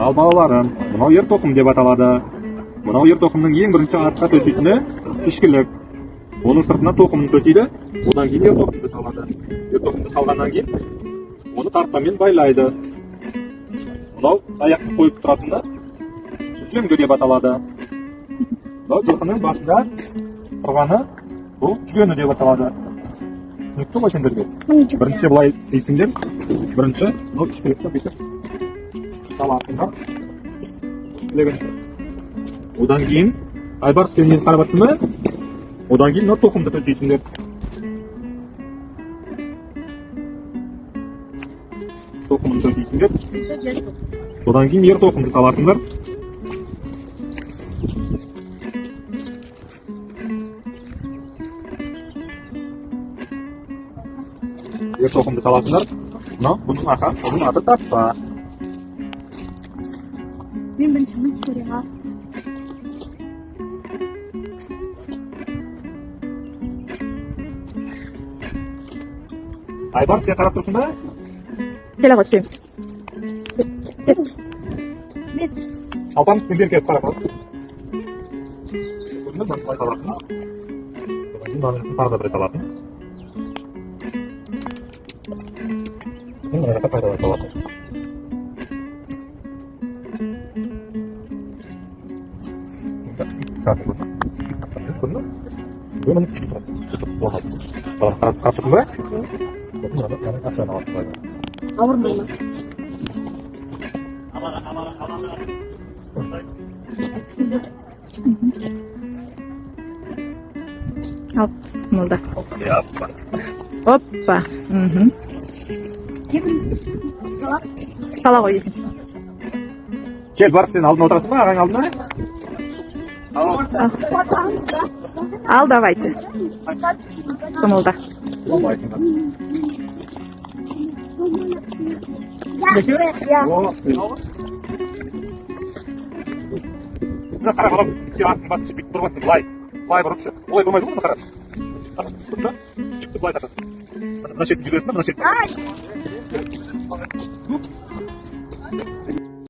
Ал балаларым, мынау ер тоқым деп аталады. Мынау ер тоқымның ең бірінші артқа төсейтіні ішкілік. Оның сыртына тоқымын төсейді, одан кейін ер тоқымды салады. Ер тоқымды салғаннан кейін оны тартпамен байлайды. Мынау аяқты қойып тұратыны үзеңгі деп аталады. Мынау жылқының басында тұрғаны бұл жүгені деп аталады. Түсінікті ғой сендерге? Бірінші былай істейсіңдер. Бірінші мынау ішкілікті бүйтіп саласыңдар. Одан кейін Айбар, сен мені қарап жатсың ба? Одан кейін мынау тоқымды төсейсіңдер. Тоқымды төсейсіңдер. Одан кейін ер тоқымды саласыңдар. Ер тоқымды саласыңдар. Мынау бұның аты таспа. Мен біріншімін көреға. Айбар, сен қарап тұрсың ба? Телаға түсеміз. Алпамыс пен Берке қарап қалды. Көрдің бе, мынаны былай саласың. Одан кейін мынаны тағы да былай саласың. Мына жаққа тағы да былай саласың. Сасың көрдің бе? Көрдің бе? Мынаны күшті тұрады. Қарап тұрсың ба? Мынаны астынан аласың былай. Ауырмаймын. Алып, молда. Оппа. Сала ғой екіншісін. Кел, бар, сен алдына отырасың ба, ағаң алдына? Ал, давайте. Молда. Қара балам, сен аттың басын бүйтіп тұрып жатсың, былай бұрыпшы. Олай болмайды ғой, қара. Тұрды ма? Жіпті былай тартасың. Мына шетін жүресің ба, мына шетін.